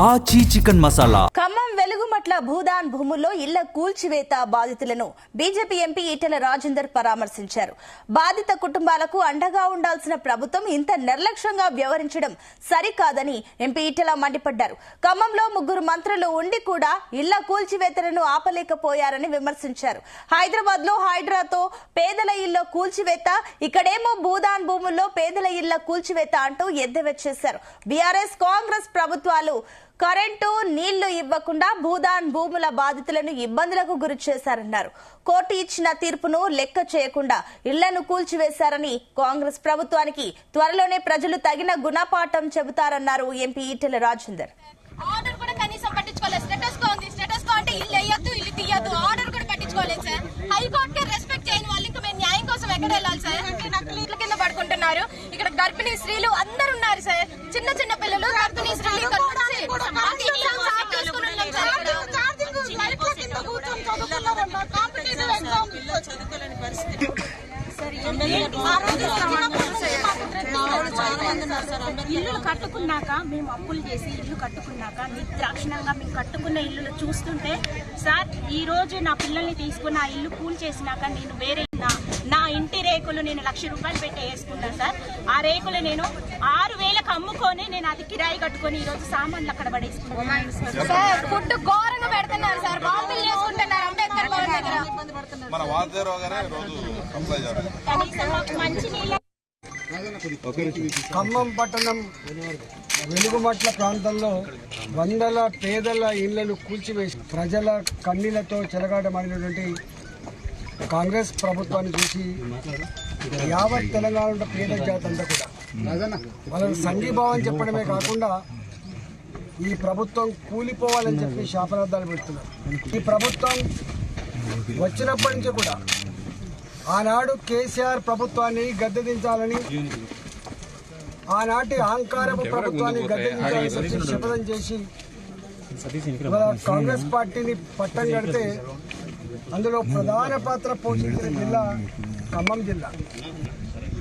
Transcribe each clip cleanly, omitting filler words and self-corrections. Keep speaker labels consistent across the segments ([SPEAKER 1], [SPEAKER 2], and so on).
[SPEAKER 1] ఆచి చికెన్ మసాలా.
[SPEAKER 2] ఖమ్మం వెలుగుమట్ల భూదాన్ భూముల్లో ఇళ్ల కూల్చివేత బాధితులను బీజేపీ ఎంపీ ఈటెల రాజేందర్ పరామర్శించారు. బాధిత కుటుంబాలకు అండగా ఉండాల్సిన ప్రభుత్వం ఇంత నిర్లక్ష్యంగా వ్యవహరించడం సరికాదని ఎంపీ ఈటెల మండిపడ్డారు. ఖమ్మంలో 3 మంత్రులు ఉండి కూడా ఇళ్ల కూల్చివేతలను ఆపలేకపోయారని విమర్శించారు. హైదరాబాద్ లో హైడ్రాతో పేదల ఇళ్ల కూల్చివేత, ఇక్కడేమో భూదాన్ భూముల్లో పేదల ఇళ్ల కూల్చివేత అంటూ ఎద్దేవా చేశారు. బీఆర్ఎస్ కాంగ్రెస్ ప్రభుత్వాలు కరెంటు నీళ్లు ఇవ్వకుండా భూదాన్ భూముల బాధితులను ఇబ్బందులకు గురి చేశారన్నారు. కోర్టు ఇచ్చిన తీర్పును లెక్క చేయకుండా ఇళ్లను కూల్చివేశారని కాంగ్రెస్ ప్రభుత్వానికి త్వరలోనే ప్రజలు తగిన గుణపాఠం చెబుతారన్నారు ఎంపీ ఈటెల రాజేందర్.
[SPEAKER 3] ఆర్డర్ కూడా కనీసం పట్టించుకోలేదు. స్టేటస్ కో ఉంది. స్టేటస్ కో అంటే ఇల్లు వేయొద్దు, ఇల్లు తీయొద్దు. ఆర్డర్ కూడా పట్టించుకోలేదు సార్. హైకోర్టుకే రెస్పెక్ట్ చేయని వాళ్ళు ఇంకా మేము న్యాయం కోసం ఎక్కడ వెళ్ళాలి సార్? ఇట్ల కింద పడుకుంటున్నారు. ఇక్కడ గర్భిణీ స్త్రీలు అందరు ఉన్నారు సార్. చిన్న చిన్న పిల్లలు, గర్భిణీ స్త్రీలు
[SPEAKER 4] ఇల్లు కట్టుకున్నాక మేము అప్పులు చేసి ఇల్లు కట్టుకున్నాక నిర్దాక్షిణంగా మేము కట్టుకున్న ఇల్లు చూస్తుంటే సార్, ఈ రోజు నా పిల్లల్ని తీసుకుని ఆ ఇల్లు కూల్ చేసినాక నేను వేరే నా ఇంటి రేకులు నేను 1,00,000 రూపాయలు పెట్టి వేసుకున్నాను సార్. ఆ రేకులు నేను 6,000కు అమ్ముకొని నేను అది కిరాయి కట్టుకొని ఈ రోజు సామాన్లు అక్కడ పడేసుకున్నాను
[SPEAKER 3] సార్. ఫుడ్ ఘోరంగా పెడుతున్నారు సార్. బాంబులు చేసుకుంటున్నారు అంబేద్కర్ భవన్ దగ్గర.
[SPEAKER 4] కనీసం మాకు మంచి నీళ్ళ.
[SPEAKER 5] ఖమ్మం పట్టణం వెలుగుమట్ల ప్రాంతంలో వందల పేదల ఇళ్లను కూల్చివేసి ప్రజల కన్నీళ్లతో చెలగాటమాడినటువంటి కాంగ్రెస్ ప్రభుత్వాన్ని చూసి యావత్ తెలంగాణ పేద జాతి అంతా కూడా వాళ్ళకి సంఘీభావం చెప్పడమే కాకుండా ఈ ప్రభుత్వం కూలిపోవాలని చెప్పి శాపనార్థాలు పెడుతున్నారు. ఈ ప్రభుత్వం వచ్చినప్పటి నుంచి కూడా ఆనాడు కేసీఆర్ ప్రభుత్వాన్ని గద్దెదించాలని, ఆనాటి అహంకారపు ప్రభుత్వాన్ని గద్దెదించాలని శపథం చేసి కాంగ్రెస్ పార్టీని పట్టం కడితే అందులో ప్రధాన పాత్ర పోషించిన జిల్లా ఖమ్మం జిల్లా.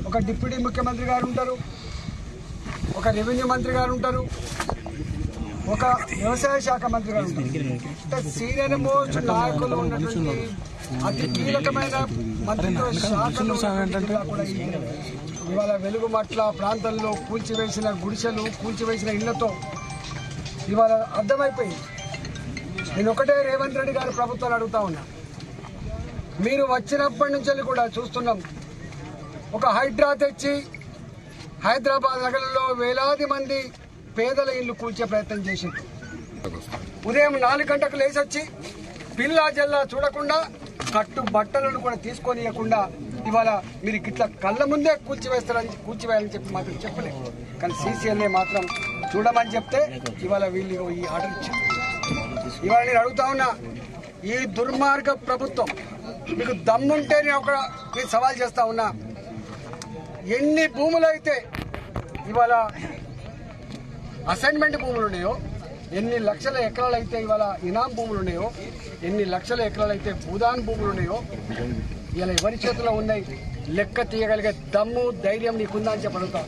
[SPEAKER 5] ఒక డిప్యూటీ ముఖ్యమంత్రి గారు ఉంటారు, ఒక రెవెన్యూ మంత్రి గారు ఉంటారు, ఒక వ్యవసాయ శాఖ మంత్రి గారు ఉంటారు. సీనియర్ మోస్ట్ నాయకులు ఉన్నటువంటి అతి కీలకమైన మంత్రిత్వ శాఖలు కూడా ఇవాళ వెలుగుమట్ల ప్రాంతంలో కూల్చివేసిన గుడిసెలు, కూల్చివేసిన ఇళ్లతో ఇవాళ అర్థమైపోయింది. నేను ఒకటే రేవంత్ రెడ్డి గారి ప్రభుత్వాన్ని అడుగుతా ఉన్నా, మీరు వచ్చినప్పటి నుంచి కూడా చూస్తున్నాం, ఒక హైడ్రా తెచ్చి హైదరాబాద్ నగరంలో వేలాది మంది పేదల ఇల్లు కూల్చే ప్రయత్నం చేసింది. ఉదయం 4 గంటలకు లేచి వచ్చి పిల్ల జల్లా చూడకుండా కట్టు బట్టలను కూడా తీసుకొనియకుండా ఇవాళ మీరు ఇట్లా కళ్ళ ముందే కూల్చివేయాలని చెప్పి మాత్రం చెప్పలేదు. కానీ సీసీఎల్ఏ మాత్రం చూడమని చెప్తే ఇవాళ వీళ్ళు ఈ ఆర్డర్ ఇచ్చారు. ఇవాళ నేను అడుగుతా ఉన్నా, ఈ దుర్మార్గ ప్రభుత్వం మీకు దమ్ముంటే నేను సవాల్ చేస్తా ఉన్నా, ఎన్ని భూములు అయితే ఇవాళ అసైన్మెంట్ భూములు ఉన్నాయో, ఎన్ని లక్షల ఎకరాలు అయితే ఇవాళ ఇనాం భూములు ఉన్నాయో, ఎన్ని లక్షల ఎకరాలు అయితే భూదాన్ భూములు ఉన్నాయో, ఇలా ఎవరి చేతిలో ఉన్నాయి లెక్క తీయగలిగే దమ్ము ధైర్యం నీకుందా అని చెప్పడుగుతాం.